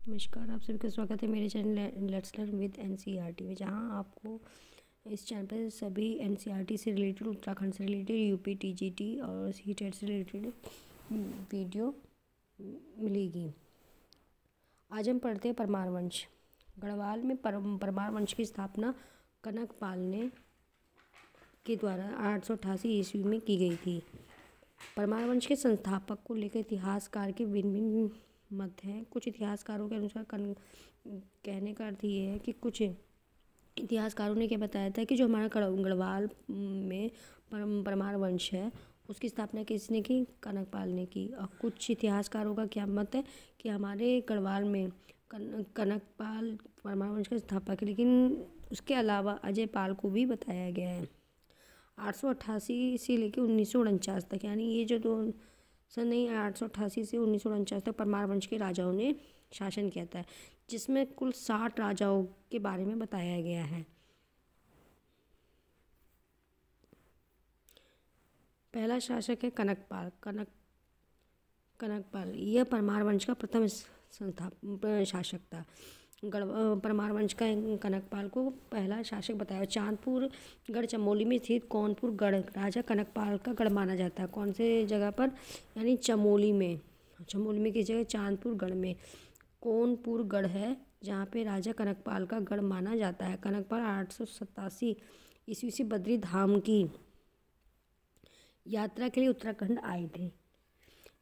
नमस्कार, आप सभी का स्वागत है मेरे channel let's learn with NCERT में, जहां आपको इस चैनल पर सभी एनसीईआरटी से रिलेटेड, उत्तराखंड से रिलेटेड, यूपी टीजीटी और सीटेट से रिलेटेड वीडियो मिलेगी। आज हम पढ़ते हैं परमार वंश। गढ़वाल में परमार वंश की स्थापना कनकपाल ने के द्वारा 888 ईस्वी में की गई थी। परमार वंश के संस्थापक को लेकर इतिहासकार के भिन्न भिन्न मत हैं। कुछ इतिहासकारों के अनुसार कहने का अर्थ ये है कि कुछ इतिहासकारों ने क्या बताया था कि जो हमारा गढ़वाल में परमार वंश है उसकी स्थापना किसने की? कनकपाल ने की। और कुछ इतिहासकारों का क्या मत है कि हमारे गढ़वाल में कनकपाल परमार वंश का स्थापक है, लेकिन उसके अलावा अजय पाल को भी बताया गया है। 888 से लेकर 1949 तक, यानी ये जो दो सन 888 से 1949 तक परमार वंश के राजाओं ने शासन किया था, जिसमें कुल 60 राजाओं के बारे में बताया गया है। पहला शासक है कनकपाल। कनकपाल यह परमार वंश का प्रथम शासक था। परमार वंश का कनकपाल को पहला शासक बताया। चांदपुर गढ़ चमोली में स्थित कौनपुर गढ़ राजा कनकपाल का गढ़ माना जाता है। कौन से जगह पर? यानी चमोली में। चमोली में किस जगह? चांदपुर गढ़ में कौनपुर गढ़ है, जहाँ पे राजा कनकपाल का गढ़ माना जाता है। कनकपाल 887 ईस्वी से बद्री धाम की यात्रा के लिए उत्तराखंड आए थे।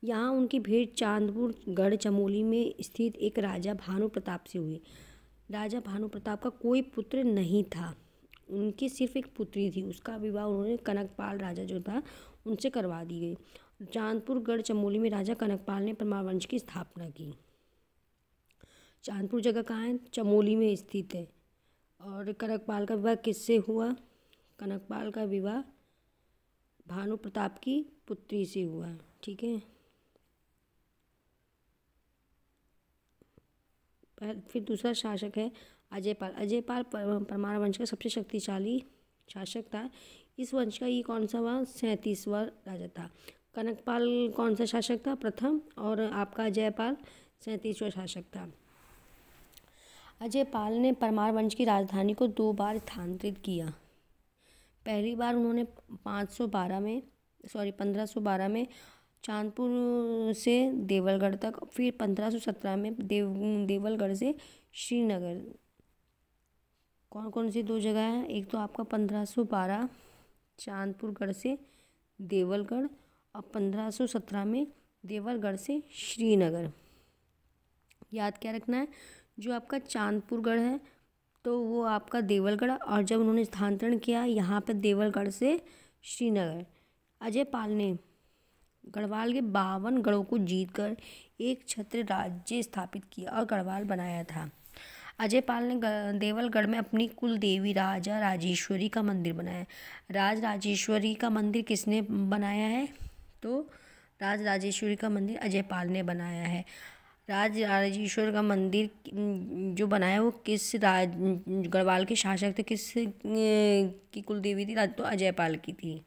यहाँ उनकी भेंट चांदपुर गढ़ चमोली में स्थित एक राजा भानु प्रताप से हुई। राजा भानु प्रताप का कोई पुत्र नहीं था, उनकी सिर्फ एक पुत्री थी। उसका विवाह उन्होंने कनकपाल राजा जो था उनसे करवा दी गई। चांदपुर गढ़ चमोली में राजा कनकपाल ने परमार वंश की स्थापना की। चांदपुर जगह कहाँ है? चमोली में स्थित है। और कनकपाल का विवाह किससे हुआ? कनकपाल का विवाह भानु प्रताप की पुत्री से हुआ। ठीक है। फिर दूसरा शासक है अजयपाल। अजयपाल परमार वंश का सबसे शक्तिशाली शासक था। इस वंश का ये कौन सा हुआ? 37वां राजा था। कनकपाल कौन सा शासक था? प्रथम। और आपका अजयपाल 37वां शासक था। अजयपाल ने परमार वंश की राजधानी को 2 बार स्थानांतरित किया। पहली बार उन्होंने 1512 में चांदपुर से देवलगढ़ तक, फिर 1517 में देवलगढ़ से श्रीनगर। कौन कौन सी 2 जगह हैं? एक तो आपका 1512 चांदपुरगढ़ से देवलगढ़, और 1517 में देवलगढ़ से श्रीनगर। याद क्या रखना है? जो आपका चांदपुरगढ़ है तो वो आपका देवलगढ़, और जब उन्होंने स्थानांतरण किया यहाँ पर देवलगढ़ से श्रीनगर। अजयपाल ने गढ़वाल के 52 गढ़ों को जीतकर एक छत्र राज्य स्थापित किया और गढ़वाल बनाया था। अजयपाल ने देवलगढ़ में अपनी कुल देवी राजा राजेश्वरी का मंदिर बनाया। राजेश्वरी का मंदिर किसने बनाया है? तो राजेश्वरी का मंदिर अजयपाल ने बनाया है। राजेश्वर का मंदिर जो बनाया वो किस गढ़वाल के शासक थे? किस की कुल देवी थी? तो अजयपाल की थी।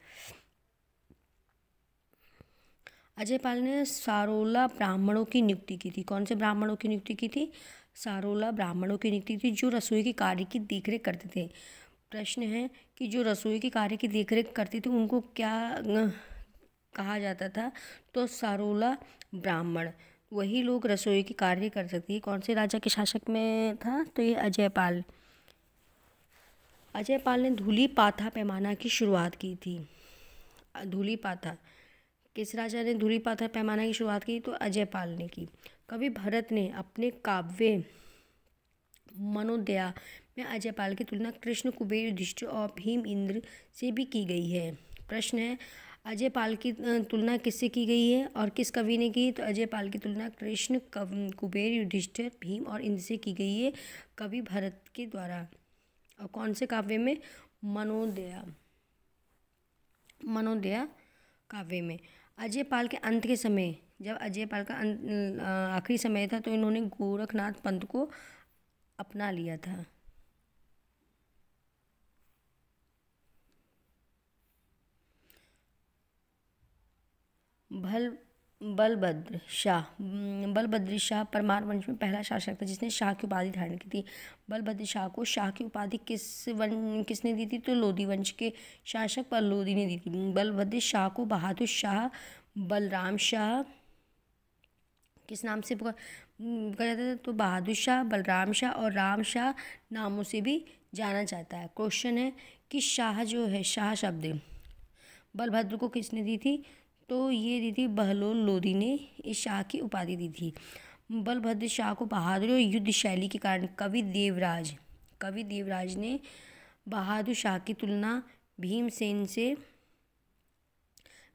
अजयपाल ने सारोला ब्राह्मणों की नियुक्ति की थी। कौन से ब्राह्मणों की नियुक्ति की थी? सारोला ब्राह्मणों की नियुक्ति थी, जो रसोई के कार्य की देखरेख करते थे। प्रश्न है कि जो रसोई के कार्य की देखरेख करते थे उनको क्या कहा जाता था? तो सारोला ब्राह्मण। वही लोग रसोई के कार्य कर सकते हैं। कौन से राजा के शासक में था? तो ये अजयपाल। अजयपाल ने धूली पाथा पैमाना की शुरुआत की थी। धूली पाथा किस राजा ने धूली पाथा पैमाना की शुरुआत की? तो अजयपाल ने की। कवि भरत ने अपने काव्य मनोदया में अजयपाल की तुलना कृष्ण, कुबेर, युधिष्ठिर और भीम इंद्र से भी की गई है। प्रश्न है अजयपाल की तुलना किससे की गई है और किस कवि ने की? तो अजयपाल की तुलना कृष्ण, कुबेर, युधिष्ठिर, भीम और इंद्र से की गई है कवि भरत के द्वारा। और कौन से काव्य में? मनोदया काव्य में। अजयपाल के अंत के समय, जब अजयपाल का आखिरी समय था, तो इन्होंने गोरखनाथ पंथ को अपना लिया था। बलभद्र शाह। बलभद्र शाह परमार वंश में पहला शासक था जिसने शाह की उपाधि धारण की थी। बलभद्र शाह को शाह की उपाधि किसने दी थी? तो लोधी वंश के शासक पर लोधी ने दी थी। बलभद्र शाह को बहादुर शाह, बलराम शाह, किस नाम से पुकारा जाता है? तो बहादुर शाह, बलराम शाह और राम शाह नामों से भी जाना जाता है। क्वेश्चन है कि शाह जो है, शाह शब्द बलभद्र को किसने दी थी? तो ये दी थी बहलोल लोधी ने इस शाह की उपाधि दी थी। बलभद्र शाह को बहादुर और युद्ध शैली के कारण कवि देवराज ने बहादुर शाह की तुलना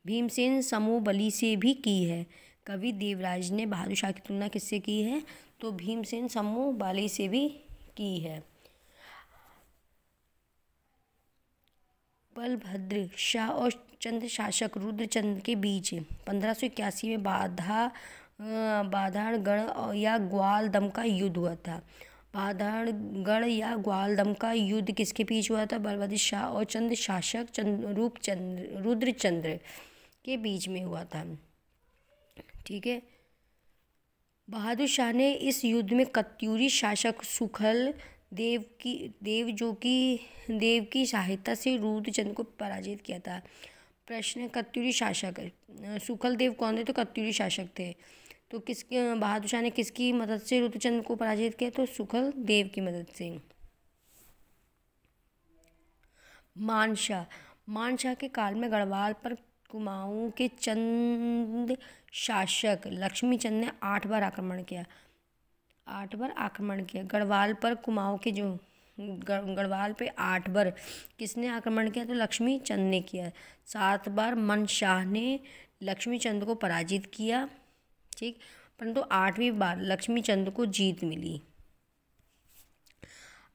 भीमसेन समूह बली से भी की है। कवि देवराज ने बहादुर शाह की तुलना किससे की है? तो भीमसेन समूह बली से भी की है। बलभद्र शाह और चंद्र शासक रुद्रचंद्र के बीच 1581 में बाधाड़गढ़ या ग्वालदम का युद्ध हुआ था। बाधाड़गढ़ या ग्वालदम का युद्ध किसके बीच हुआ था? बलभद्र शाह और चंद्र शासक रुद्रचंद्र के बीच में हुआ था। ठीक है। बहादुर शाह ने इस युद्ध में कत्यूरी शासक सुखल देव की सहायता से रुद्रचंद्र को पराजित किया था। प्रश्न है, कत्यूरी शासक सुखल देव कौन थे? तो कत्यूरी शासक थे। तो बहादुर शाह ने किसकी मदद से रुद्रचंद्र को पराजित किया? तो सुखल देव की मदद से। मानशाह के काल में गढ़वाल पर कुमाऊं के चंद शासक लक्ष्मी चंद ने 8 बार आक्रमण किया। गढ़वाल पर कुमाऊं के गढ़वाल पे 8 बार किसने आक्रमण किया? तो लक्ष्मी चंद ने किया। 7 बार मनशाह ने लक्ष्मी चंद को पराजित किया। ठीक, परंतु 8वीं बार लक्ष्मी चंद को जीत मिली।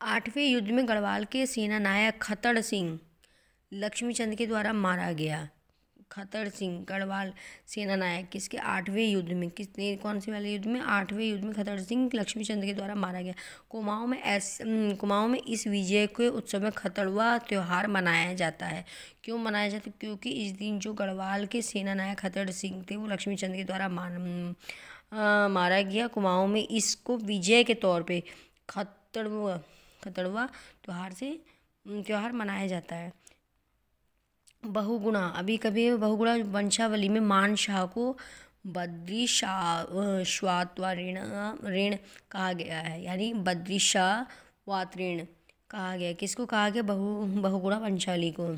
8वें युद्ध में गढ़वाल के सेनानायक खतड़ सिंह लक्ष्मी चंद के द्वारा मारा गया। खतड़ सिंह गढ़वाल सेनानायक किसके? 8वें युद्ध में। कौन से वाले युद्ध में? 8वें युद्ध में खतड़ सिंह लक्ष्मी चंद के द्वारा मारा गया। कुमाऊं में इस विजय के उत्सव में खतड़वा त्यौहार मनाया जाता है। क्यों मनाया जाता है? क्योंकि इस दिन जो गढ़वाल के सेनानायक खतड़ सिंह थे वो लक्ष्मी चंद के द्वारा मारा गया। कुमाऊं में इसको विजय के तौर पे खतड़वा त्यौहार मनाया जाता है। बहुगुणा वंशावली में मानशाह को बद्री श्वातवाऋण कहा गया है, यानी बद्री श्वातऋण कहा गया। किसको कहा गया? बहुगुणा वंशावली को।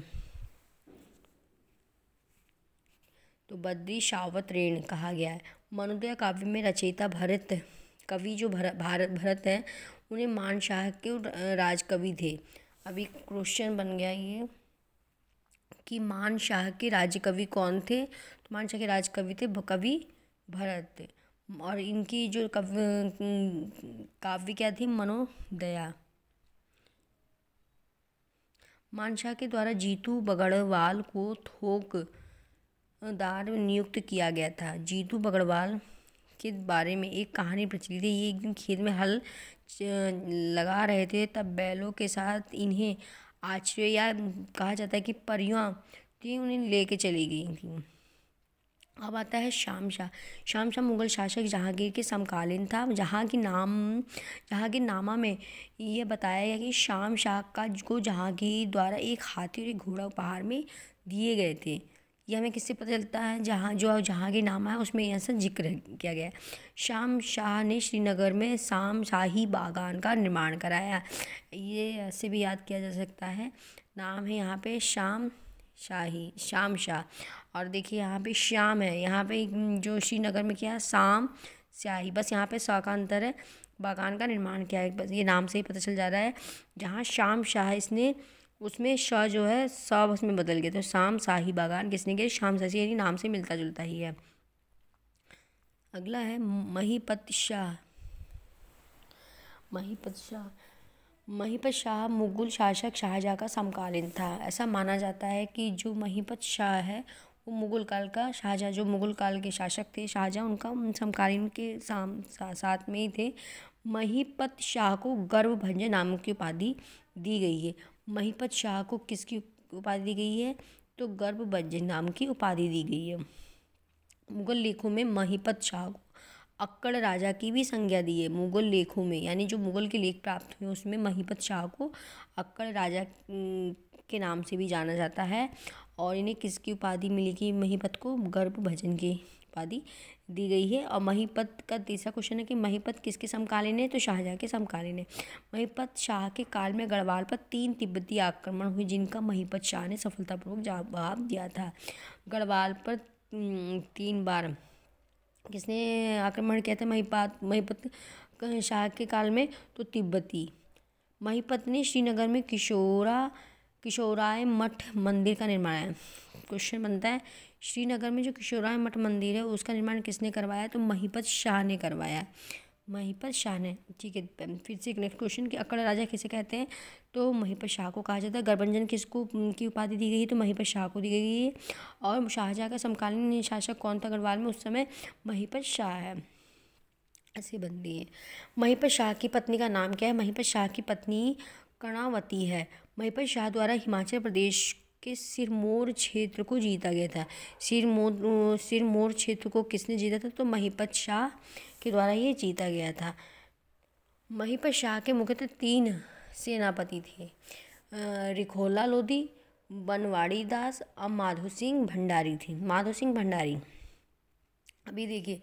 तो बद्री श्वातऋण कहा गया है। मनोदय काव्य में रचयिता कवि जो भरत है उन्हें मानशाह के राजकवि थे। अभी क्वेश्चन बन गया ये कि मानशाह के राजकवि कौन थे? तो मानशाह के राजकवि थे कवि भरत, और इनकी जो काव्य क्या थी? मनोदया। मानशाह के द्वारा जीतू बगड़वाल को थोकदार नियुक्त किया गया था। जीतू बगड़वाल के बारे में एक कहानी प्रचलित है। ये एक दिन खेत में हल लगा रहे थे, तब बैलों के साथ इन्हें आश्चर्य या कहा जाता है कि परियां थी उन्हें लेके चली गई थी। अब आता है शामशाह मुगल शासक जहांगीर के समकालीन था। जहाँ की नामा में ये बताया गया कि शामशाह को जहांगीर द्वारा एक हाथी और एक घोड़ा उपहार में दिए गए थे। यह हमें किससे पता चलता है? जहांगीर नामा है उसमें ऐसा जिक्र किया गया है। शामशाह ने श्रीनगर में शाही बागान का निर्माण कराया। ये ऐसे भी याद किया जा सकता है। नाम है यहाँ पे शामशाह, और देखिए यहाँ पे श्याम है, यहाँ पे जो श्रीनगर में क्या है? शाही, बस यहाँ पे सा का अंतर है। बागान का निर्माण किया है, बस ये नाम से ही पता चल जा रहा है। जहाँ शामशाह इसने उसमें शाह जो है सब उसमें बदल गया, तो शाही बागान किसने किया? शामशाह से, यानी नाम से मिलता जुलता ही है। अगला है महिपत शाह मुगल शासक शाहजहाँ का समकालीन था। ऐसा माना जाता है कि जो महिपत शाह है वो मुगल काल का शाहजहाँ, जो मुगल काल के शासक थे शाहजहाँ, उनका समकालीन के साथ में ही थे। महिपत शाह को गर्वभंजन नाम की उपाधि दी गई है। महिपत शाह को किसकी उपाधि दी गई है? तो गर्वभंजन नाम की उपाधि दी गई है। मुगल लेखों में महिपत शाह को अक्कड़ राजा की भी संज्ञा दी है। मुगल लेखों में यानी जो मुगल के लेख प्राप्त हुए उसमें महिपत शाह को अक्कड़ राजा के नाम से भी जाना जाता है। और इन्हें किसकी उपाधि मिली कि महिपत को गर्भ भजन की उपाधि दी गई है। और महिपत का तीसरा क्वेश्चन है कि महिपत किसके समकालीन है, तो शाहजहाँ के समकालीन है। महिपत शाह के काल में गढ़वाल पर 3 तिब्बती आक्रमण हुए जिनका महिपत शाह ने सफलतापूर्वक जवाब दिया था। गढ़वाल पर 3 बार किसने आक्रमण किया था महिपत शाह के काल में, तो तिब्बती। महिपत ने श्रीनगर में किशोराय मठ मंदिर का निर्माण है। क्वेश्चन बनता है श्रीनगर में जो किशोराय मठ मंदिर है उसका निर्माण किसने करवाया, तो महिपत शाह ने करवाया। महिपत शाह ने, ठीक है। फिर से एक नेक्स्ट क्वेश्चन कि अक्कड़ राजा किसे कहते हैं, तो महिपत शाह को कहा जाता है। गर्भंजन किसको की उपाधि दी गई है, तो महिपत शाह को दी गई है। और शाहजहाँ का समकालीन शासक कौन था गढ़वाल में उस समय, महिपत शाह है। ऐसे बनती है। महिपत शाह की पत्नी का नाम क्या है, महिपत शाह की पत्नी कर्णावती है। महिपत शाह द्वारा हिमाचल प्रदेश के सिरमौर क्षेत्र को जीता गया था। सिरमौर क्षेत्र को किसने जीता था, तो महिपत शाह के द्वारा ये जीता गया था। महिपत शाह के मुख्यतः 3 सेनापति थे, रिखोला लोधी, बनवाड़ी दास और माधो सिंह भंडारी थे। माधो सिंह भंडारी। अभी देखिए,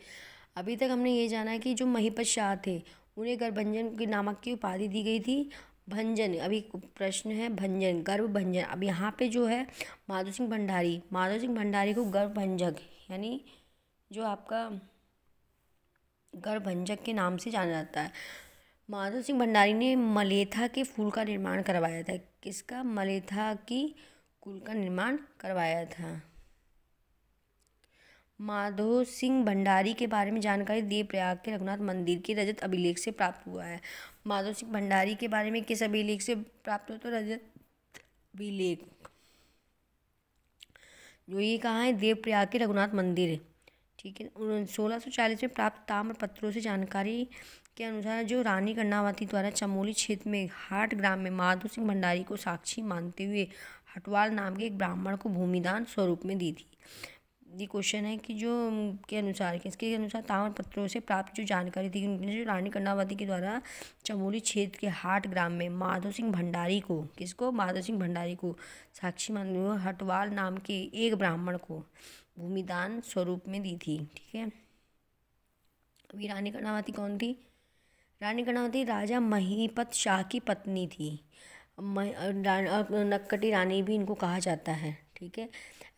अभी तक हमने ये जाना है कि जो महिपत शाह थे उन्हें गर्भभंजन के नामक की उपाधि दी गई थी। भंजन, अभी प्रश्न है भंजन, गर्भ भंजन। अब यहाँ पे जो है माधो सिंह भंडारी को गर्भभंजक यानी जो आपका गर्भभंजक के नाम से जाना जाता है। माधो सिंह भंडारी ने मलेथा के फूल का निर्माण करवाया था। किसका, मलेथा की कुल का निर्माण करवाया था। माधो सिंह भंडारी के बारे में जानकारी देवप्रयाग के रघुनाथ मंदिर के रजत अभिलेख से प्राप्त हुआ है। माधो सिंह भंडारी के बारे में किस अभिलेख से प्राप्त हुआ, तो रजत अभिलेख, जो ये कहाँ है, देवप्रयाग के रघुनाथ मंदिर, ठीक है। 1640 में प्राप्त ताम्र पत्रों से जानकारी के अनुसार जो रानी कर्णावती द्वारा चमोली क्षेत्र में हाट ग्राम में माधो सिंह भंडारी को साक्षी मानते हुए हटवाल नाम के एक ब्राह्मण को भूमिदान स्वरूप में दी थी। ये क्वेश्चन है कि जो के अनुसार, किसके अनुसार, ताम्र पत्रों से प्राप्त जो जानकारी थी उन्होंने जो रानी कर्णावती के द्वारा चमोली क्षेत्र के हाट ग्राम में माधो सिंह भंडारी को, किसको, माधो सिंह भंडारी को साक्षी मानते हुए हटवाल नाम के एक ब्राह्मण को भूमिदान स्वरूप में दी थी, ठीक है। अभी रानी कर्णावती कौन थी, रानी कर्णावती राजा महिपत शाह की पत्नी थी। नक्कटी रानी भी इनको कहा जाता है, ठीक है।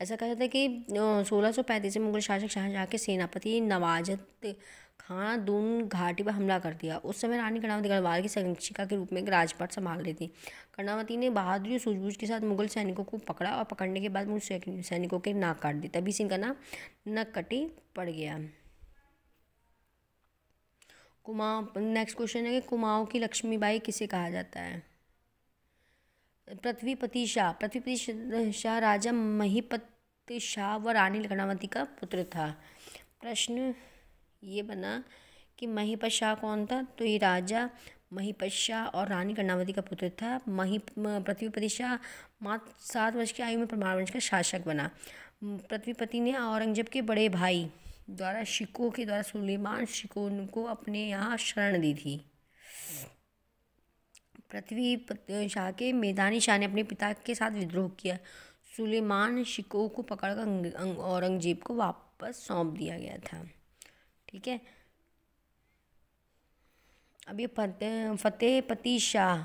ऐसा कहा जाता है कि 1635 में मुगल शासक शाहजहाँ के सेनापति नवाजत खान दून घाटी पर हमला कर दिया। उस समय रानी कर्णावती गढ़वाल की संरक्षिका के रूप में राजपाट संभाल रही थी। कर्णावती ने बहादुरी और सूझबूझ के साथ मुगल सैनिकों को पकड़ा और पकड़ने के बाद मुगल सैनिकों के नाक काट दी, तभी से इनका नाम नक्कटी पड़ गया। कुमाऊं, नेक्स्ट क्वेश्चन है कि कुमाऊं की लक्ष्मीबाई किसे कहा जाता है, पृथ्वीपति शाह राजा महिपत शाह व रानी कर्णावती का पुत्र था। प्रश्न ये बना कि महिपत शाह कौन था, तो ये राजा महिपत शाह और रानी कर्णावती का पुत्र था। पृथ्वीपति शाह मात्र 7 वर्ष की आयु में परमार वंश का शासक बना। पृथ्वीपति ने औरंगजेब के बड़े भाई द्वारा शिकोह के द्वारा सुलेमान शिकोह को अपने यहाँ शरण दी थी। पृथ्वी शाह के मैदानी शाह ने अपने पिता के साथ विद्रोह किया। सुलेमान शिकोह को पकड़कर औरंगजेब को वापस सौंप दिया गया था, ठीक है। अब ये फतेहपति शाह,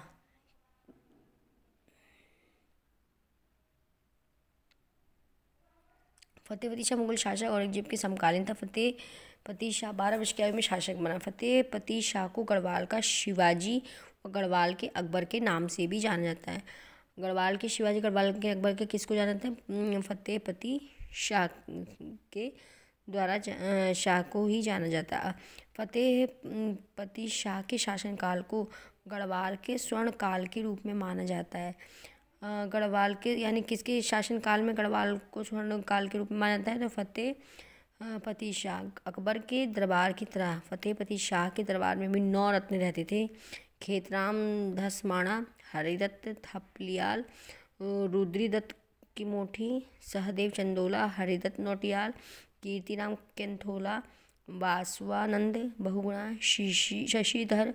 मुगल शासक औरंगजेब के समकालीन था। फतेहपति शाह 12 वर्ष की आयु में शासक बना। फतेहपति शाह को गढ़वाल का शिवाजी और गढ़वाल के अकबर के नाम से भी जाना जाता है। गढ़वाल के शिवाजी, गढ़वाल के अकबर के किसको जाना जाता है, फतेहपति शाह के द्वारा शाह को ही जाना जाता है। फतेहपति शाह के शासनकाल को गढ़वाल के स्वर्ण काल के रूप में माना जाता है। गढ़वाल के यानी किसके शासनकाल में गढ़वाल को स्वर्ण काल के रूप में माना जाता है, तो फतेहपति शाह। अकबर के दरबार की तरह फतेहपति शाह के दरबार में भी 9 रत्न रहते थे। खेतराम धसमाणा, हरिदत्त थपलियाल, रुद्रीदत्त की मोठी, सहदेव चंदोला, हरिदत्त नौटियाल, कीर्तिराम केंथोला, वासवानंद बहुगुणा, शशिधर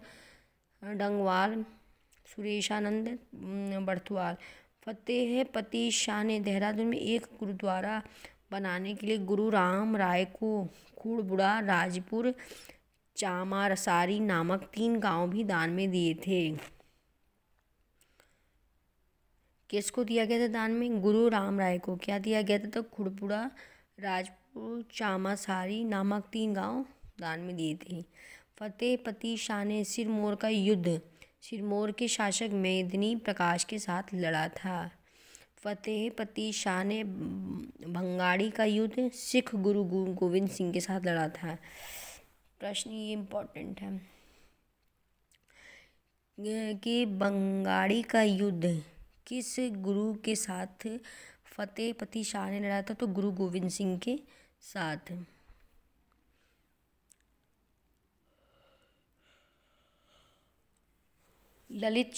डंगवाल, सुरेशानंद बर्थवाल। फतेहपति शाह ने देहरादून में एक गुरुद्वारा बनाने के लिए गुरु राम राय को खूड़बुड़ा, राजपुर, चामारसारी नामक 3 गांव भी दान में दिए थे। किसको दिया गया था दान में? गुरु राम राय को क्या दिया गया था? तो खुड़पुड़ा, राजपुर, चामारसारी नामक 3 गांव दान में दिए थे। फतेहपति शाह ने सिरमौर का युद्ध सिरमौर के शासक मेदिनी प्रकाश के साथ लड़ा था। फतेहपति शाह ने भंगाड़ी का युद्ध सिख गुरु गोविंद सिंह के साथ लड़ा था। प्रश्न ये इम्पोर्टेंट है कि भंगाड़ी का युद्ध किस गुरु के साथ फतेहपति शाह ने लड़ा था? तो गुरु गोविंद सिंह के साथ। ललित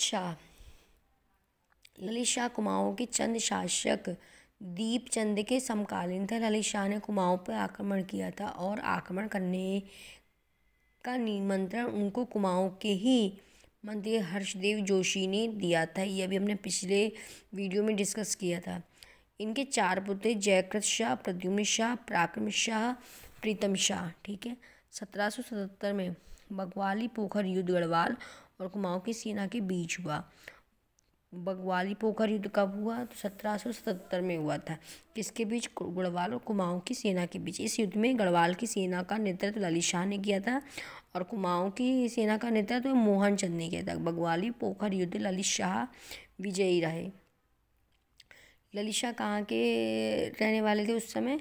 शाह कुमाऊं के चंद शासक दीपचंद के समकालीन थे। ललित शाह ने कुमाऊं पर आक्रमण किया था और आक्रमण करने का निमंत्रण उनको कुमाऊं के ही मंत्री हर्षदेव जोशी ने दिया था। ये अभी हमने पिछले वीडियो में डिस्कस किया था। इनके 4 पुत्र जयकृत शाह, प्रद्युम्न शाह, पराक्रम शाह, प्रीतम शाह। ठीक है। 1777 में बग्वाली पोखर युद्ध गढ़वाल और कुमाऊं की सेना के बीच हुआ। बग्वाली पोखर युद्ध कब हुआ? तो 1777 में हुआ था। किसके बीच? गढ़वाल और कुमाऊं की सेना के बीच। इस युद्ध में गढ़वाल की सेना का नेतृत्व ललित शाह ने किया था और कुमाऊं की सेना का नेतृत्व मोहन चंद ने किया था। बग्वाली पोखर युद्ध ललित शाह विजयी रहे। ललित शाह कहाँ के रहने वाले थे उस समय?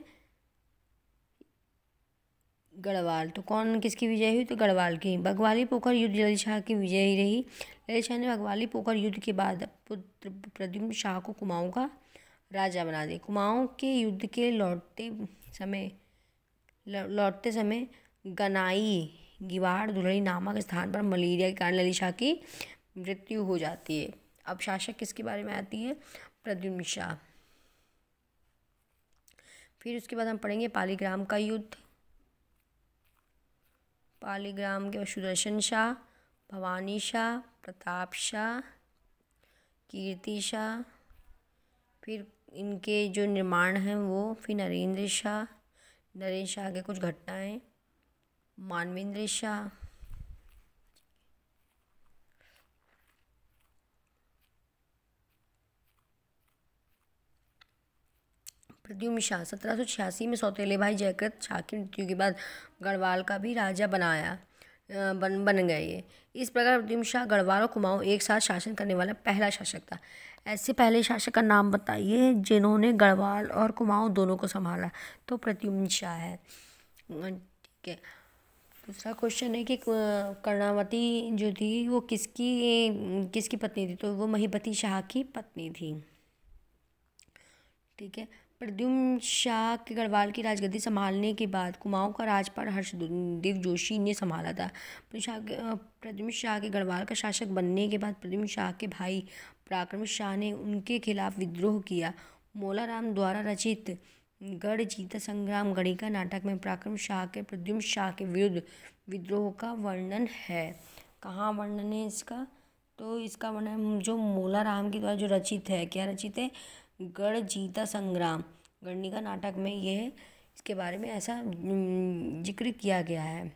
गढ़वाल। तो कौन किसकी विजय हुई? तो गढ़वाल की। बग्वाली पोखर युद्ध ललित शाह की विजय ही रही। ललित शाह ने बग्वाली पोखर युद्ध के बाद पुत्र प्रद्युम्न शाह को कुमाऊं का राजा बना दिया। कुमाऊं के युद्ध के लौटते समय गनाई गिवाड़ धुलड़ी नामक स्थान पर मलेरिया के कारण ललित शाह की मृत्यु हो जाती है। अब शासक किसके बारे में आती है? प्रद्युम्न शाह। फिर उसके बाद हम पढ़ेंगे पालीग्राम का युद्ध। पालीग्राम के सुदर्शन शाह, भवानी शाह, प्रताप शाह, कीर्ति शाह, फिर इनके जो निर्माण हैं वो, फिर नरेंद्र शाह के कुछ घटनाएं, मानवेंद्र शाह, प्रद्युम्न शाह। 1786 में सौतेले भाई जयकृत शाह की मृत्यु के बाद गढ़वाल का भी राजा बन गए। इस प्रकार प्रद्युम्न शाह गढ़वाल और कुमाऊं एक साथ शासन करने वाला पहला शासक था। ऐसे पहले शासक का नाम बताइए जिन्होंने गढ़वाल और कुमाऊं दोनों को संभाला। तो प्रद्युम्न शाह है। ठीक है। दूसरा क्वेश्चन है कि कर्णावती जो थी वो किसकी पत्नी थी? तो वो महीपति शाह की पत्नी थी। ठीक है। प्रद्युम्न शाह के गढ़वाल की राजगद्दी संभालने के बाद कुमाऊं का राजपाट हर्षदेव जोशी ने संभाला था। प्रद्युम्न शाह के गढ़वाल का शासक बनने के बाद प्रद्युम्न शाह के भाई पराक्रम शाह ने उनके खिलाफ विद्रोह किया। मोलाराम द्वारा रचित गढ़ जीता संग्राम गणिका नाटक में पराक्रम शाह के प्रद्युम्न शाह के विरुद्ध विद्रोह का वर्णन है। कहाँ वर्णन है इसका? तो इसका वर्णन जो मोलाराम के द्वारा जो रचित है, क्या रचित है? गढ़ जीता संग्राम गणिका नाटक में यह इसके बारे में ऐसा जिक्र किया गया है।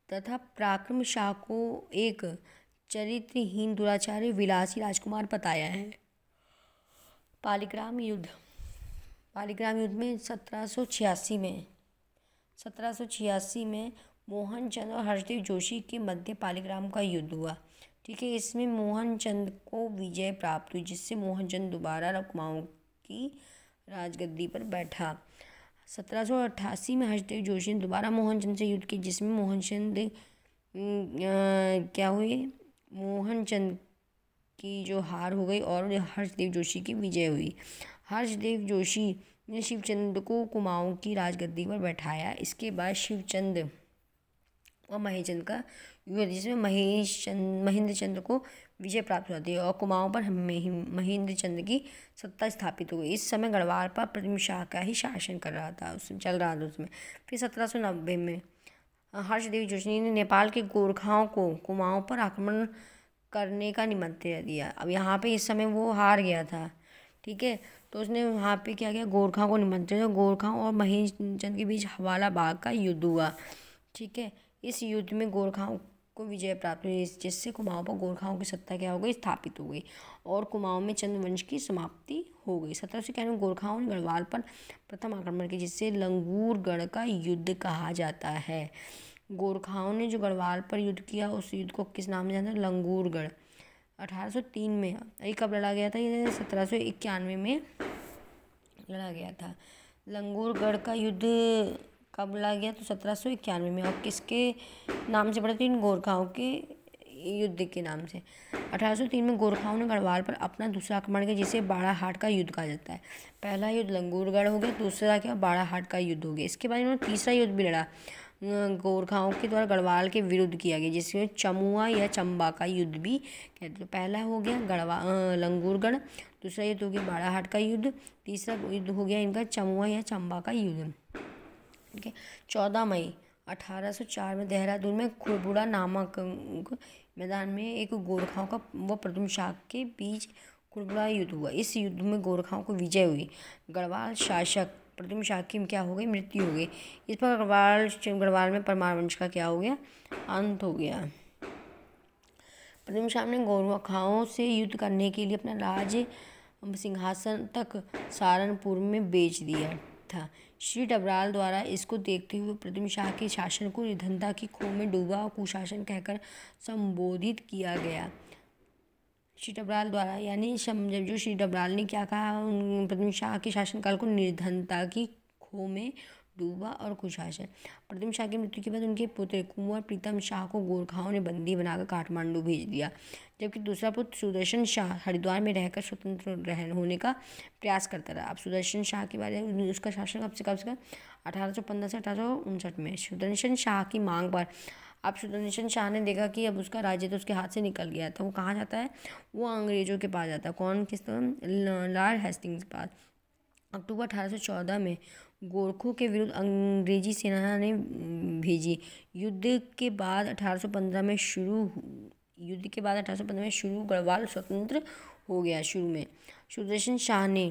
तथा पराक्रम शाह को एक चरित्रहीन दुराचारी विलासी राजकुमार बताया है। पालीग्राम युद्ध में 1786 में मोहन चंद और हर्षदेव जोशी के मध्य पालीग्राम का युद्ध हुआ। ठीक है। इसमें मोहन चंद को विजय प्राप्त हुई, जिससे मोहन चंद दोबारा कुमाऊं की राजगद्दी पर बैठा। 1788 में हर्षदेव जोशी ने दोबारा मोहन चंद से युद्ध किया, जिसमें मोहन चंद की जो हार हो गई और हर्षदेव जोशी की विजय हुई। हर्षदेव जोशी ने शिवचंद को कुमाऊं की राजगद्दी पर बैठाया। इसके बाद शिवचंद और महेंद्र का युद्ध, जिसमें महेंद्र चंद्र को विजय प्राप्त होती है और कुमाऊं पर महेंद्र चंद्र की सत्ता स्थापित हो गई। इस समय गढ़वाल पर प्रथम शाह का ही शासन कर रहा था, उसमें चल रहा था उसमें। फिर 1790 में हर्षदेव जोशी ने नेपाल के गोरखाओं को कुमाऊं पर आक्रमण करने का निमंत्रण दिया। अब यहाँ पे इस समय वो हार गया था, ठीक है, तो उसने वहाँ पे क्या किया, गोरखाओं को निमंत्रण दिया। गोरखाओं और महेंद्र चंद्र के बीच हवाला बाग का युद्ध हुआ, ठीक है। इस युद्ध में गोरखाओं को विजय प्राप्त हुई, जिससे कुमाऊं पर गोरखाओं की सत्ता क्या हो गई, स्थापित हो गई और कुमाऊं में चंद्रवंश की समाप्ति हो गई। 1791 में गोरखाओं ने गढ़वाल पर प्रथम आक्रमण किया, जिससे लंगूरगढ़ का युद्ध कहा जाता है। गोरखाओं ने जो गढ़वाल पर युद्ध किया, उस युद्ध को किस नाम से जानते हैं, लंगूरगढ़। 1803 में ये कब लड़ा गया था, ये 1791 में लड़ा गया था। लंगूरगढ़ का युद्ध कब लड़ा गया, तो 1791 में। और किसके नाम से पड़ा, तो इन गोरखाओं के युद्ध के नाम से। 1803 में गोरखाओं ने गढ़वाल पर अपना दूसरा आक्रमण किया, जिसे बाड़ाहाट का युद्ध कहा जाता है। पहला युद्ध लंगूरगढ़ हो गया, दूसरा क्या, बाड़ाहाट का युद्ध हो गया। इसके बाद इन्होंने तीसरा युद्ध भी लड़ा, गोरखाओं के द्वारा गढ़वाल के विरुद्ध किया गया, जिसमें चमुआ या चंबा का युद्ध भी कहते हैं। तो पहला हो गया लंगूरगढ़, दूसरा युद्ध हो गया बाड़ाहाट का युद्ध, तीसरा युद्ध हो गया इनका चमुआ या चंबा का युद्ध, ठीक है। 14 मई 1804 में देहरादून में खुरबुड़ा नामक मैदान में एक गोरखाओं का व प्रथम शाह के बीच खुरबुड़ा युद्ध हुआ। इस युद्ध में गोरखाओं को विजय हुई। गढ़वाल शासक प्रथम शाह की क्या हो गई, मृत्यु हो गई। इस पर गढ़वाल में परमार वंश का क्या हो गया, अंत हो गया। प्रथम शाह ने गोरखाओं से युद्ध करने के लिए अपना राज्य सिंहासन तक सहारनपुर में बेच दिया था। श्री डबराल द्वारा इसको देखते हुए प्रथम शाह के शासन को निर्धनता की खो में डूबा और कुशासन कहकर संबोधित किया गया। श्री डबराल द्वारा, यानी जो श्री डबराल ने क्या कहा, प्रथम शाह के शासनकाल को निर्धनता की खो में डूबा और कुशासन। प्रथम शाह की मृत्यु के बाद उनके पुत्र कुंवर प्रीतम शाह को गोरखाओं ने बंदी बनाकर काठमांडू भेज दिया, जबकि दूसरा पुत्र सुदर्शन शाह हरिद्वार में रहकर स्वतंत्र होने का प्रयास करता रहा। अब सुदर्शन शाह के बारे में, उसका शासन कब से 1815 से 1859 में। सुदर्शन शाह की मांग पर अब सुदर्शन शाह ने देखा कि अब उसका राज्य तो उसके हाथ से निकल गया था, वो कहाँ जाता है, वो अंग्रेजों के पास जाता है। कौन, किस तरह, लॉर्ड हेस्टिंग्स के पास। अक्टूबर 1814 में गोरखों के विरुद्ध अंग्रेजी सेना ने भेजी। युद्ध के बाद 1815 में शुरू गढ़वाल स्वतंत्र हो गया। शुरू में सुदर्शन शाह ने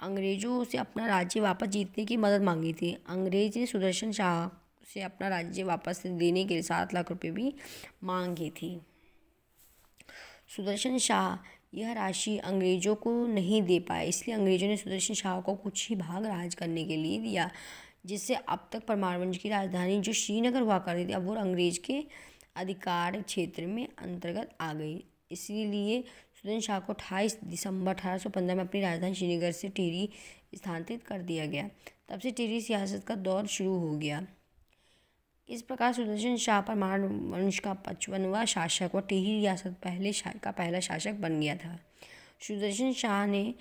अंग्रेजों से अपना राज्य वापस जीतने की मदद मांगी थी। अंग्रेज ने सुदर्शन शाह से अपना राज्य वापस देने के लिए 7 लाख रुपए भी मांगी थी। सुदर्शन शाह यह राशि अंग्रेजों को नहीं दे पाए, इसलिए अंग्रेजों ने सुदर्शन शाह को कुछ ही भाग राज करने के लिए दिया, जिससे अब तक परमार वंश की राजधानी जो श्रीनगर हुआ करती थी, अब वो अंग्रेज के अधिकार क्षेत्र में अंतर्गत आ गई। इसीलिए सुदर्शन शाह को 28 दिसंबर 1815 में अपनी राजधानी श्रीनगर से टिहरी स्थानांतरित कर दिया गया। तब से टिहरी सियासत का दौर शुरू हो गया। इस प्रकार सुदर्शन शाह परमार वंश का 55वां शासक व टिहरी रियासत का पहला शासक बन गया था। सुदर्शन शाह ने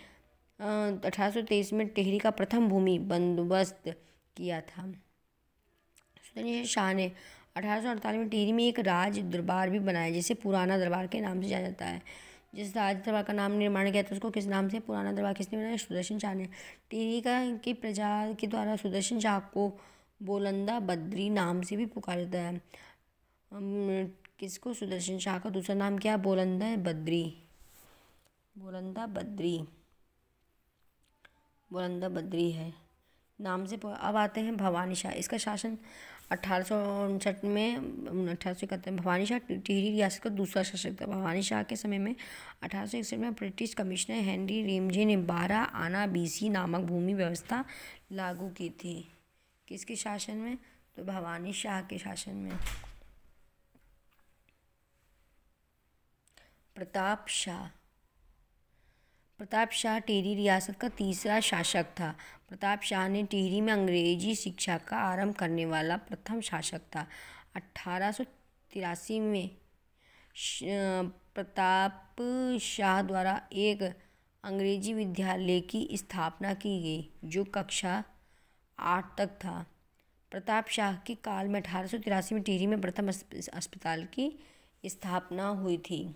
1823 में टिहरी का प्रथम भूमि बंदोबस्त किया था। सुदर्शन शाह ने 1848 में टिहरी में एक राज दरबार भी बनाया, जिसे पुराना दरबार के नाम से जाना जाता है। जिस राज दरबार का नाम निर्माण किया था उसको किस नाम से, पुराना दरबार, किसने बनाया, सुदर्शन शाह ने। टिहरी की प्रजा के द्वारा सुदर्शन शाह को बोलंदा बद्री नाम से भी पुकारा जाता है। किसको, सुदर्शन शाह का दूसरा नाम क्या है, बोलंदा बद्री है नाम से। अब आते हैं भवानी शाह। इसका शासन 1859 में 1871 में। भवानी शाह टिहरी रियासत का दूसरा शासक था। भवानी शाह के समय में 1861 में ब्रिटिश कमिश्नर हेनरी रेमजे ने 12 आना बीसी नामक भूमि व्यवस्था लागू की थी। किसके शासन में, तो भवानी शाह के शासन में। प्रताप शाह टिहरी रियासत का तीसरा शासक था। प्रताप शाह ने टिहरी में अंग्रेजी शिक्षा का आरंभ करने वाला प्रथम शासक था। 1883 में प्रताप शाह द्वारा एक अंग्रेजी विद्यालय की स्थापना की गई, जो कक्षा 8 तक था। प्रताप शाह के काल में 1883 में टिहरी में प्रथम अस्पताल की स्थापना हुई थी।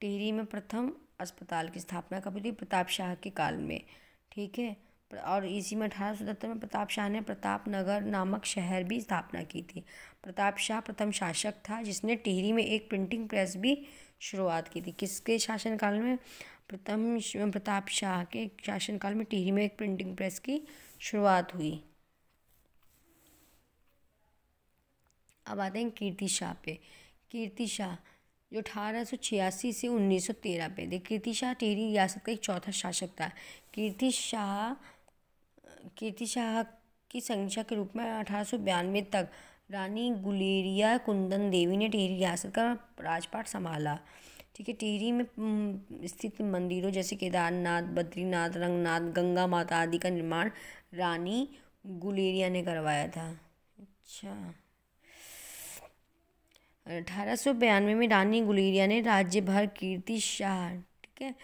टिहरी में प्रथम अस्पताल की स्थापना कब हुई थी? प्रताप शाह के काल में। ठीक है। और इसी में 1877 में प्रताप शाह ने प्रतापनगर नामक शहर भी स्थापना की थी। प्रताप शाह प्रथम शासक था जिसने टिहरी में एक प्रिंटिंग प्रेस भी शुरुआत की थी। किसके शासनकाल में? प्रताप शाह के शासनकाल में टिहरी में एक प्रिंटिंग प्रेस की शुरुआत हुई। अब आते हैं कीर्ति शाह पे। कीर्ति शाह जो 1886 से 1913 पे थे। कीर्ति शाह टिहरी रियासत का एक चौथा शासक था। कीर्ति शाह की संख्या के रूप में 1892 तक रानी गुलेरिया कुंदन देवी ने टिहरी रियासत का राजपाट संभाला। ठीक है। टिहरी में स्थित मंदिरों जैसे केदारनाथ, बद्रीनाथ, रंगनाथ, गंगा माता आदि का निर्माण रानी गुलेरिया ने करवाया था। अच्छा। 1892 में रानी गुलेरिया ने राज्य भर कीर्ति शाह, ठीक है,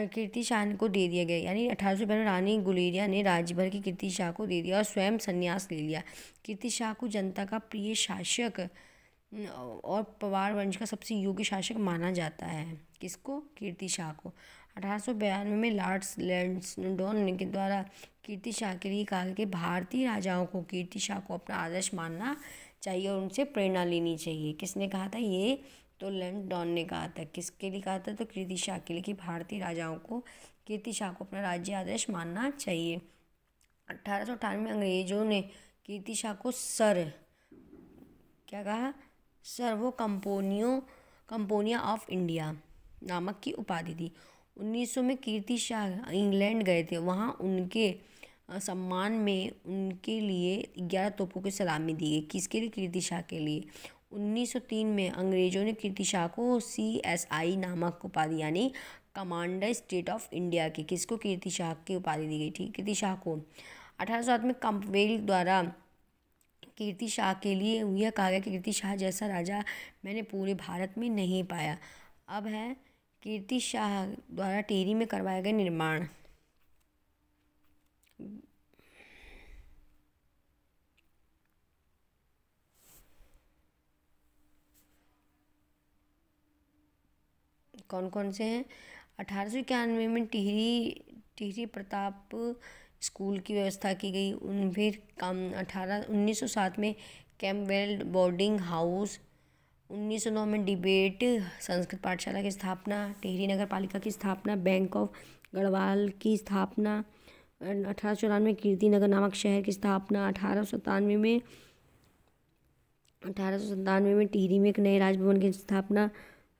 कीर्ति शाह को दे दिया गया। यानी 1892 में रानी गुलेरिया ने राज्य भर की कीर्ति शाह को दे दिया और स्वयं संन्यास ले लिया। कीर्ति शाह को जनता का प्रिय शासक और पवार वंश का सबसे योग्य शासक माना जाता है। किसको? कीर्ति शाह को। 1892 में लॉर्ड लैंसडौन के द्वारा कीर्ति शाह के लिए कहा कि भारतीय राजाओं को कीर्ति शाह को अपना आदर्श मानना चाहिए और उनसे प्रेरणा लेनी चाहिए। किसने कहा था ये? तो लैंसडौन ने कहा था। किसके लिए कहा था? तो कीर्ति शाह के लिए कि भारतीय राजाओं को कीर्ति शाह को अपना राज्य आदर्श मानना चाहिए। 1898 में अंग्रेजों ने कीर्ति शाह को सर, क्या कहा? सर्वो कंपोनिया ऑफ इंडिया नामक की उपाधि दी। 1900 में कीर्ति शाह इंग्लैंड गए थे। वहाँ उनके सम्मान में उनके लिए 11 तोपों की सलामी दी गई। किसके लिए? कीर्ति शाह के लिए। 1903 में अंग्रेजों ने कीर्ति शाह को CSI नामक उपाधि यानी कमांडर स्टेट ऑफ इंडिया की, किसको? कीर्ति शाह की उपाधि दी गई थी कीर्ति शाह को। 1807 में कंपवेल द्वारा कीर्ति शाह के लिए यह कहा गया कि कीर्ति शाह जैसा राजा मैंने पूरे भारत में नहीं पाया। अब है कीर्ति शाह द्वारा टिहरी में करवाया गया निर्माण। कौन कौन से हैं? 1891 में टिहरी प्रताप स्कूल की व्यवस्था की गई। फिर 1907 में कैम्पबेल बोर्डिंग हाउस। 1909 में डिबेट संस्कृत पाठशाला की स्थापना। टिहरी नगर पालिका की स्थापना। बैंक ऑफ गढ़वाल की स्थापना। 1894 में कीर्ति नगर नामक शहर की स्थापना। 1897 में टिहरी में एक नए राजभवन की स्थापना।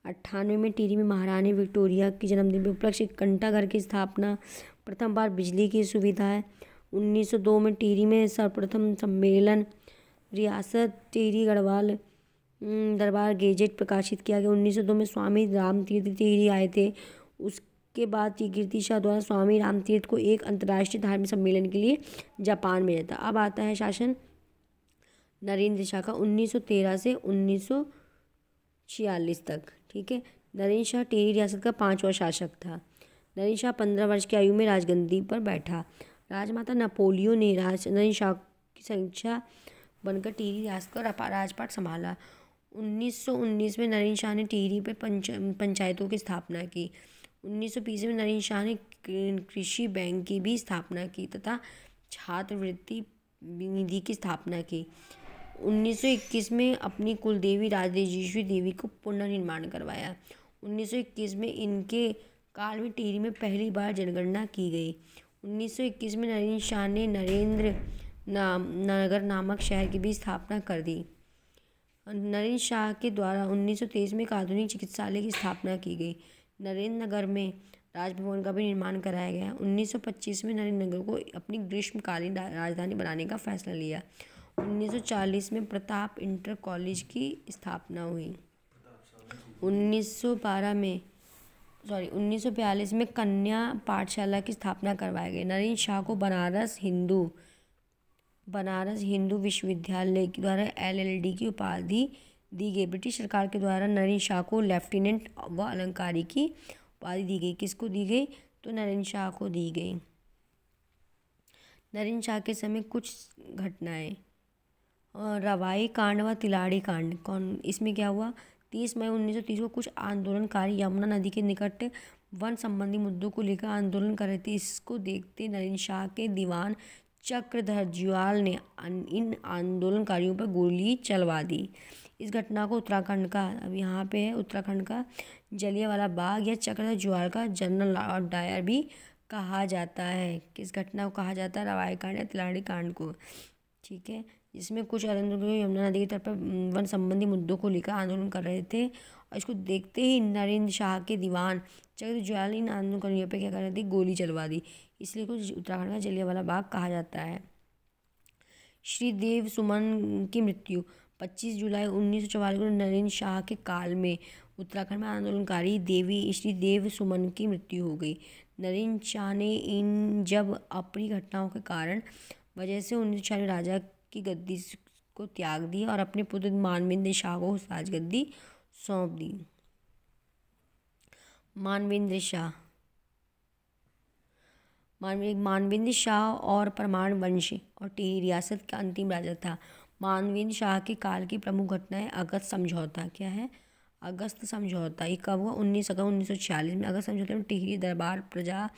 98 में टिहरी में महारानी विक्टोरिया की जन्मदिन के उपलक्ष्य घंटाघर की स्थापना। प्रथम बार बिजली की सुविधा है। 1902 में टिहरी में सर्वप्रथम सम्मेलन रियासत टिहरी गढ़वाल दरबार गेजेट प्रकाशित किया गया। 1902 में स्वामी रामतीर्थ टिहरी आए थे। उसके बाद कीर्ति शाह द्वारा स्वामी रामतीर्थ को एक अंतर्राष्ट्रीय धार्मिक सम्मेलन के लिए जापान भेजा था। अब आता है शासन नरेंद्र शाह का 1913 से 1946 तक। ठीक है। नरेंद्र शाह टिहरी रियासत का 5वां शासक था। नरेंद्र शाह 15 वर्ष की आयु में राजगद्दी पर बैठा। राजमाता नपोलियो ने नरेंद्र शाह की संख्या बनकर टिहरी रियासत का राजपाट संभाला। 1919 में नरेंद्र शाह ने टिहरी पर पंचायतों की स्थापना की। 1920 में नरेंद्र शाह ने कृषि बैंक की भी स्थापना की तथा छात्रवृत्ति निधि की स्थापना की। 1921 में अपनी कुलदेवी राजराजेश्वरी देवी को पुनर्निर्माण करवाया। 1921 में इनके काल में टिहरी में पहली बार जनगणना की गई। 1921 में नरेंद्र शाह ने नगर नामक शहर की भी स्थापना कर दी। नरेंद्र शाह के द्वारा 1923 में एक आधुनिक चिकित्सालय की स्थापना की गई। नरेंद्र नगर में राजभवन का भी निर्माण कराया गया। 1925 में नरेंद्र नगर को अपनी ग्रीष्मकालीन राजधानी बनाने का फैसला लिया। 1940 में प्रताप इंटर कॉलेज की स्थापना हुई। 1942 में कन्या पाठशाला की स्थापना करवाई गई। नरेंद्र शाह को बनारस हिंदू विश्वविद्यालय के द्वारा LLD की उपाधि दी गई। ब्रिटिश सरकार के द्वारा नरेंद्र शाह को लेफ्टिनेंट व अलंकारी की उपाधि दी गई। किसको दी गई? तो नरेंद्र शाह को दी गई। नरेंद्र शाह के समय कुछ घटनाएं। रवाई कांड व तिलाड़ी कांड। इसमें क्या हुआ? 30 मई 1930 को कुछ आंदोलनकारी यमुना नदी के निकट वन संबंधी मुद्दों को लेकर आंदोलन कर रहे थे। इसको देखते नरेंद्र शाह के दीवान चक्रधर जुयाल ने इन आंदोलनकारियों पर गोली चलवा दी। इस घटना को उत्तराखंड का, अब यहाँ पे है उत्तराखंड का जलियांवाला बाग या चक्रधर जुयाल का जनरल डायर भी कहा जाता है। किस घटना को कहा जाता है? रवाई कांड या तिलाड़ी कांड को। ठीक है, जिसमें कुछ आंदोलनकारी यमुना नदी के तट पर वन संबंधी मुद्दों को लेकर आंदोलन कर रहे थे और इसको देखते ही नरेंद्र शाह के दीवान चक्रधर जुयाल इन आंदोलनकारियों पर क्या कर रहे थे? गोली चलवा दी। इसलिए कुछ उत्तराखंड का जलियांवाला बाग कहा जाता है। श्री देव सुमन की मृत्यु। 25 जुलाई 1944 को नरेंद्र शाह के काल में उत्तराखंड में आंदोलनकारी श्री देव सुमन की मृत्यु हो गई। नरेंद्र शाह ने जब अपनी घटनाओं के कारण वजह से 1946 राजा की गद्दी को त्याग दिया और अपने पुत्र मानवेंद्र शाह को राजगद्दी सौंप दी। मानवेंद्र शाह और परमार वंश और टिहरी रियासत का अंतिम राजा था। मानवेंद्र शाह के काल की प्रमुख घटनाएं। अगस्त समझौता। क्या है? अगस्त समझौता। ये कब हुआ? 19 अगस्त 1946 में अगस्त समझौता में टिहरी दरबार प्रजा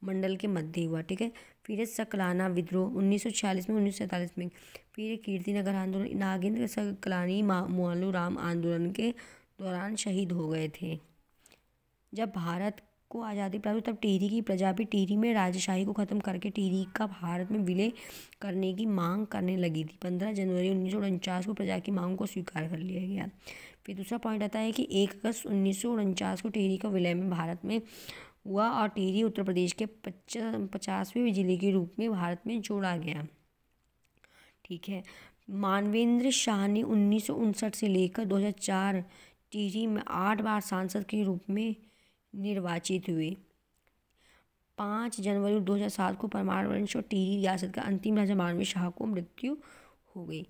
मंडल के मध्य हुआ। ठीक है, फिर है सकलाना विद्रोह 1946 में 1947 में। फिर कीर्तिनगर आंदोलन। नागेंद्र सकलानी मालूराम आंदोलन के दौरान शहीद हो गए थे। जब भारत को आज़ादी प्राप्त हुई तब टिहरी की प्रजा भी टिहरी में राजशाही को ख़त्म करके टिहरी का भारत में विलय करने की मांग करने लगी थी। 15 जनवरी 1949 को प्रजा की मांग को स्वीकार कर लिया गया। फिर दूसरा पॉइंट आता है कि 1 अगस्त 1949 को टिहरी का विलय में भारत में हुआ और टिहरी उत्तर प्रदेश के 50वें जिले के रूप में भारत में जोड़ा गया। ठीक है, मानवेंद्र शाह ने 1959 से लेकर 2004 टिहरी में 8 बार सांसद के रूप में निर्वाचित हुए। 5 जनवरी 2007 को परमार वंश और टिहरी रियासत का अंतिम राजा मानवेंद्र शाह को मृत्यु हो गई।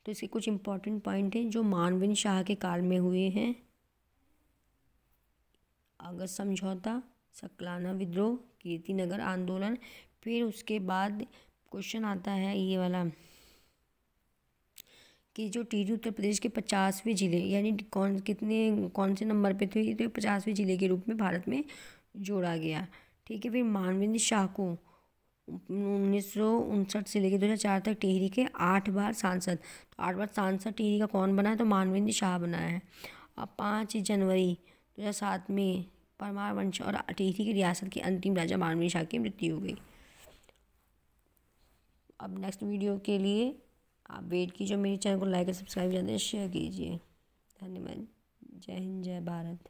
तो इसके कुछ इंपॉर्टेंट पॉइंट हैं जो मानवेंद्र शाह के काल में हुए हैं। अगस्त समझौता, सकलाना विद्रोह, कीर्तिनगर आंदोलन। फिर उसके बाद क्वेश्चन आता है ये वाला कि जो टिहरी उत्तर प्रदेश के 50वें जिले यानी कौन से नंबर पे थे? तो 50वें जिले के रूप में भारत में जोड़ा गया। ठीक है, फिर मानवेंद्र शाह को 1959 से लेकर 2004 तक टिहरी के 8 बार सांसद। तो 8 बार सांसद टिहरी का कौन बना है? तो मानवेंद्र शाह बना है। अब 5 जनवरी 2007 में परमार वंश और टिहरी की रियासत के अंतिम राजा मानवेंद्र शाह की मृत्यु हो गई। अब नेक्स्ट वीडियो के लिए आप वेट कीजिए। मेरे चैनल को लाइक और सब्सक्राइब ज़्यादा शेयर कीजिए। धन्यवाद। जय हिंद, जय भारत।